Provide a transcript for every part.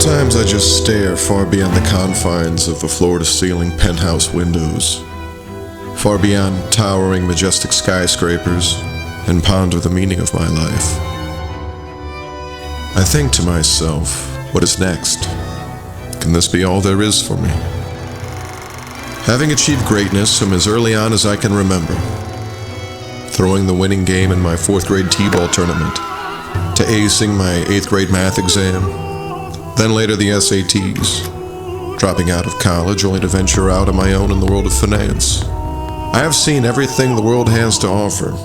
Sometimes I just stare far beyond the confines of the floor-to-ceiling penthouse windows, far beyond towering, majestic skyscrapers, and ponder the meaning of my life. I think to myself, what is next? Can this be all there is for me? Having achieved greatness from as early on as I can remember, throwing the winning game in my 4th grade t-ball tournament, to acing my 8th grade math exam, then later the SATs, dropping out of college only to venture out on my own in the world of finance. I have seen everything the world has to offer,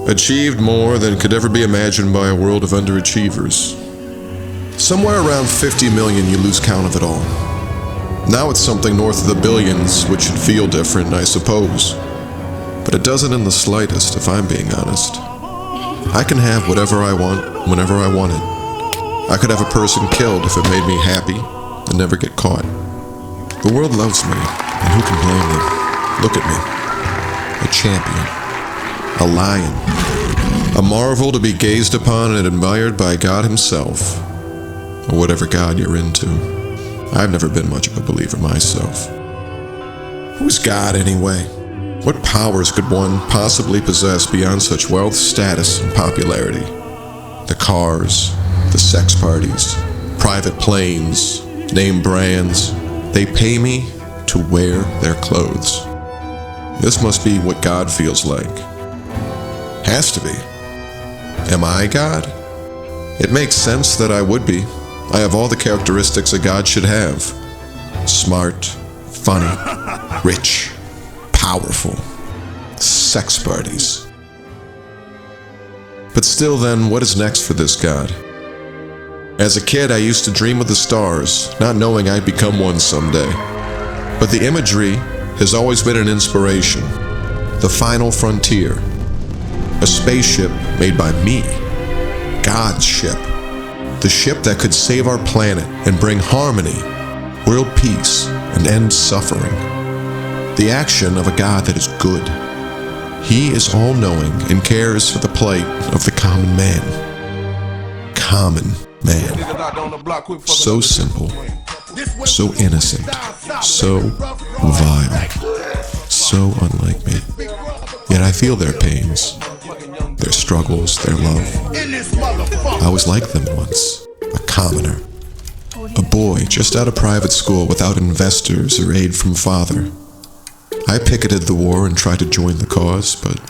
achieved more than could ever be imagined by a world of underachievers. Somewhere around 50 million you lose count of it all. Now it's something north of the billions, which should feel different, I suppose. But it doesn't in the slightest, if I'm being honest. I can have whatever I want, whenever I want it. I could have a person killed if it made me happy and never get caught. The world loves me, and who can blame them? Look at me. A champion. A lion. A marvel to be gazed upon and admired by God himself. Or whatever God you're into. I've never been much of a believer myself. Who's God anyway? What powers could one possibly possess beyond such wealth, status, and popularity? The cars, the sex parties, private planes, name brands, they pay me to wear their clothes. This must be what God feels like. Has to be. Am I God? It makes sense that I would be. I have all the characteristics a God should have. Smart, funny, rich, powerful, sex parties. But still then, what is next for this God? As a kid, I used to dream of the stars, not knowing I'd become one someday. But the imagery has always been an inspiration. The final frontier. A spaceship made by me. God's ship. The ship that could save our planet and bring harmony, world peace, and end suffering. The action of a God that is good. He is all-knowing and cares for the plight of the common man. Common man. So simple, so innocent, so vile, so unlike me. Yet I feel their pains, their struggles, their love. I was like them once, a commoner. A boy just out of private school without investors or aid from father. I picketed the war and tried to join the cause, but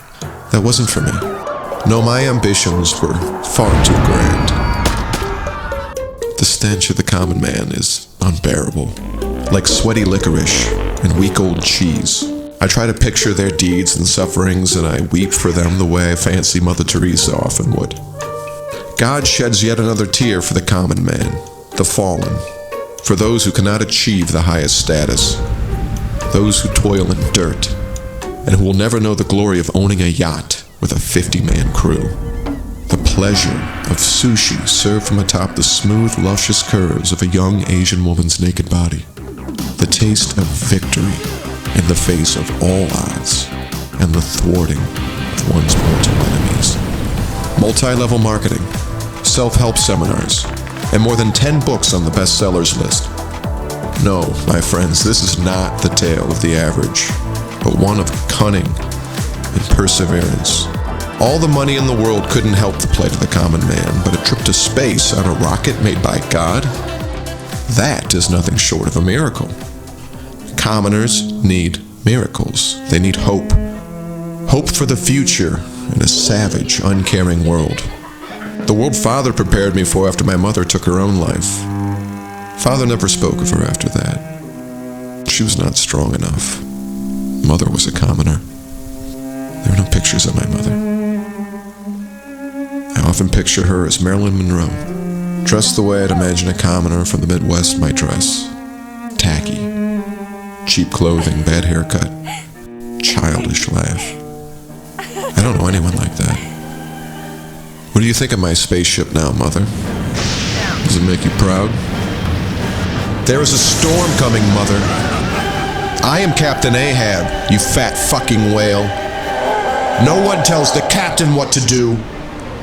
that wasn't for me. No, my ambitions were far too grand. The stench of the common man is unbearable, like sweaty licorice and weak old cheese. I try to picture their deeds and sufferings, and I weep for them the way I fancy Mother Teresa often would. God sheds yet another tear for the common man, the fallen, for those who cannot achieve the highest status, those who toil in dirt, and who will never know the glory of owning a yacht with a 50-man crew. The pleasure of sushi served from atop the smooth, luscious curves of a young Asian woman's naked body. The taste of victory in the face of all odds, and the thwarting of one's mortal enemies. Multi-level marketing, self-help seminars, and more than 10 books on the bestsellers list. No, my friends, this is not the tale of the average, but one of cunning and perseverance. All the money in the world couldn't help the plight of the common man, but a trip to space on a rocket made by God? That is nothing short of a miracle. Commoners need miracles. They need hope. Hope for the future in a savage, uncaring world. The world Father prepared me for after my mother took her own life. Father never spoke of her after that. She was not strong enough. Mother was a commoner. There are no pictures of my mother. I often picture her as Marilyn Monroe, dressed the way I'd imagine a commoner from the Midwest might dress. Tacky, cheap clothing, bad haircut, childish laugh. I don't know anyone like that. What do you think of my spaceship now, Mother? Does it make you proud? There is a storm coming, Mother. I am Captain Ahab, you fat fucking whale. No one tells the captain what to do.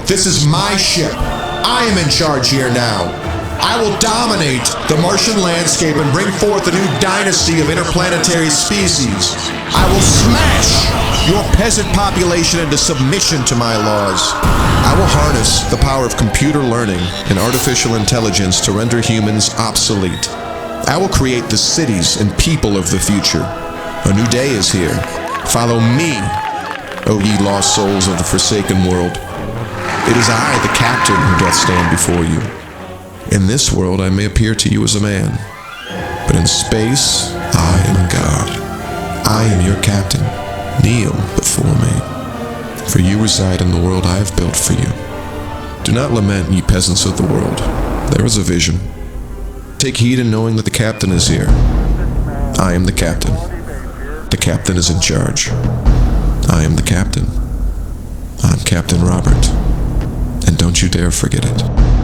This is my ship. I am in charge here now. I will dominate the Martian landscape and bring forth a new dynasty of interplanetary species. I will smash your peasant population into submission to my laws. I will harness the power of computer learning and artificial intelligence to render humans obsolete. I will create the cities and people of the future. A new day is here. Follow me, O ye lost souls of the forsaken world. It is I, the captain, who doth stand before you. In this world I may appear to you as a man, but in space I am God. I am your captain. Kneel before me, for you reside in the world I have built for you. Do not lament, ye peasants of the world. There is a vision. Take heed in knowing that the captain is here. I am the captain. The captain is in charge. I am the captain. I'm Captain Robert. And don't you dare forget it.